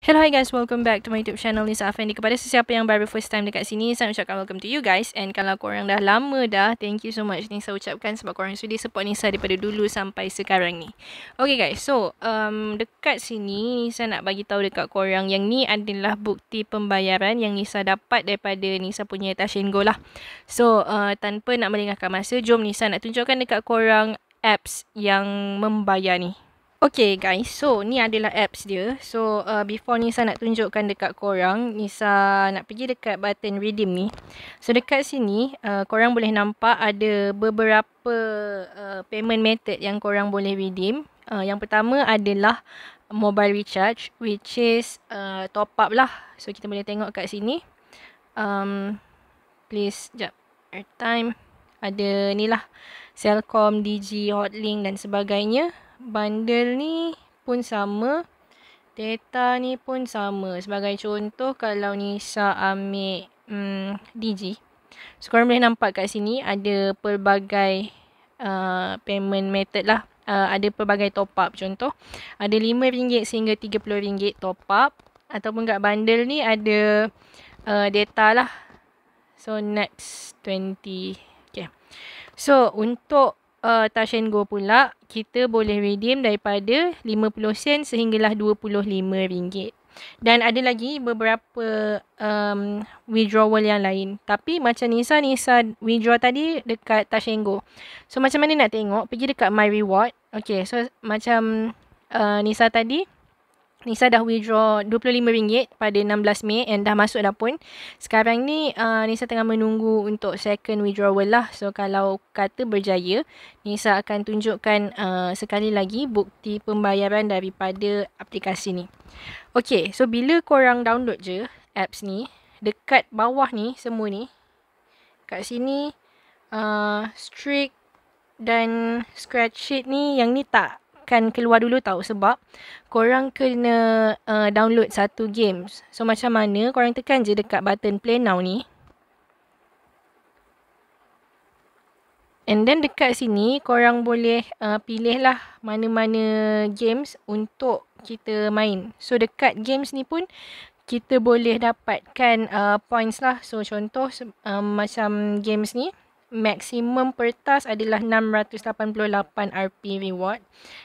Hello, hi guys, welcome back to my YouTube channel Nisa Afendi. Kepada sesiapa yang baru first time dekat sini, saya ucapkan welcome to you guys. And kalau korang dah lama dah, thank you so much Nisa ucapkan sebab korang sudi support Nisa daripada dulu sampai sekarang ni. Okay guys, so dekat sini Nisa nak bagi tahu dekat korang yang ni adalah bukti pembayaran yang Nisa dapat daripada Nisa punya Touch 'n Go lah. So tanpa nak melengahkan masa, jom Nisa nak tunjukkan dekat korang apps yang membayar ni. Okay guys, so ni adalah apps dia. So before Nisa nak tunjukkan dekat korang, Nisa nak pergi dekat button redeem ni. So dekat sini korang boleh nampak ada beberapa payment method yang korang boleh redeem. Yang pertama adalah mobile recharge, which is top up lah. So kita boleh tengok kat sini. Please, sekejap, airtime. Ada ni lah, Celcom, Digi, Hotlink dan sebagainya. Bundle ni pun sama, data ni pun sama. Sebagai contoh, kalau Nisa ambil Digi, so korang boleh nampak kat sini ada pelbagai payment method lah. Ada pelbagai top up. Contoh, ada RM5 sehingga RM30 top up. Ataupun kat bundle ni ada data lah. So next 20. Okay. So untuk Touch 'n Go pula, kita boleh redeem daripada 50 sen sehinggalah RM25. Dan ada lagi beberapa withdrawal yang lain. Tapi macam Nisa withdraw tadi dekat Touch 'n Go. So macam mana nak tengok? Pergi dekat My Reward. Okay, so macam Nisa tadi, Nisa dah withdraw RM25 pada 16 Mei and dah masuk dah pun. Sekarang ni Nisa tengah menunggu untuk second withdrawal lah. So kalau kata berjaya, Nisa akan tunjukkan sekali lagi bukti pembayaran daripada aplikasi ni. Okay, so bila korang download je apps ni, dekat bawah ni semua ni, kat sini Streak dan Scratchit ni, yang ni tak akan keluar dulu tau, sebab korang kena download satu games. So macam mana, korang tekan je dekat button play now ni. And then dekat sini korang boleh pilih lah mana-mana games untuk kita main. So dekat games ni pun kita boleh dapatkan points lah. So contoh macam games ni, maksimum per task adalah 688 RP reward.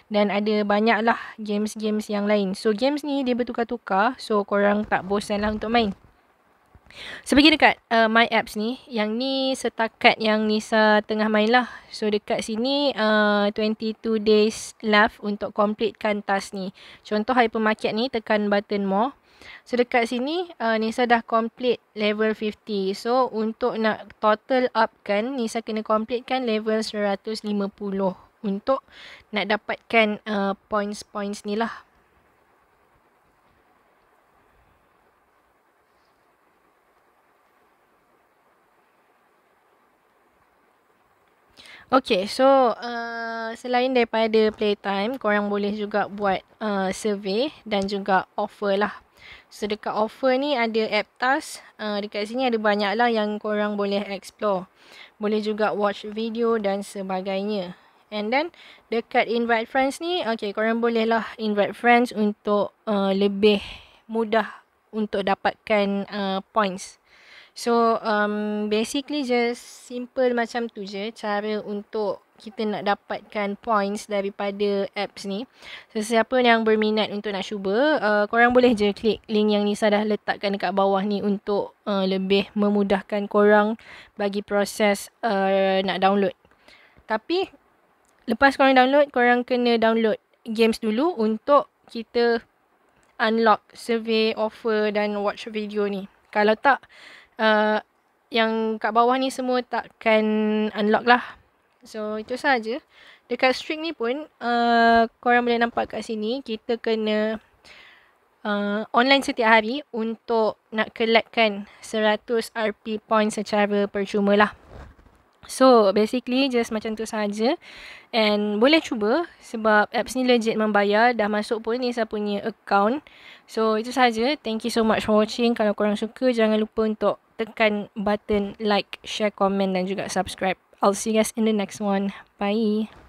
Dan ada banyak lah games-games yang lain. So games ni dia bertukar-tukar. So korang tak bosan lah untuk main. So pergi dekat My Apps ni. Yang ni setakat yang Nisa tengah main lah. So dekat sini 22 days left untuk completekan task ni. Contoh hypermarket ni, tekan button more. So dekat sini Nisa dah complete level 50. So untuk nak total up kan, Nisa kena complete kan level 150 untuk nak dapatkan points ni lah. Okay, so selain daripada playtime, korang boleh juga buat survey dan juga offer lah. So dekat offer ni ada app task. Dekat sini ada banyak lah yang korang boleh explore. Boleh juga watch video dan sebagainya. And then dekat invite friends ni, okay, korang boleh lah invite friends untuk lebih mudah untuk dapatkan points. So basically just simple macam tu je cara untuk kita nak dapatkan points daripada apps ni. So siapa yang berminat untuk nak cuba, korang boleh je klik link yang Nisa dah letakkan dekat bawah ni untuk lebih memudahkan korang bagi proses nak download. Tapi lepas korang download, korang kena download games dulu untuk kita unlock survey, offer dan watch video ni. Kalau tak, yang kat bawah ni semua takkan unlock lah. So itu saja. Dekat Streak ni pun korang boleh nampak kat sini, kita kena online setiap hari untuk nak collectkan 100 RP points secara percuma lah. So basically just macam tu saja. And boleh cuba sebab apps ni legit membayar. Dah masuk pun Nisa punya account. So itu saja. Thank you so much for watching. Kalau korang suka, jangan lupa untuk tekan button like, share, komen dan juga subscribe. I'll see you guys in the next one. Bye.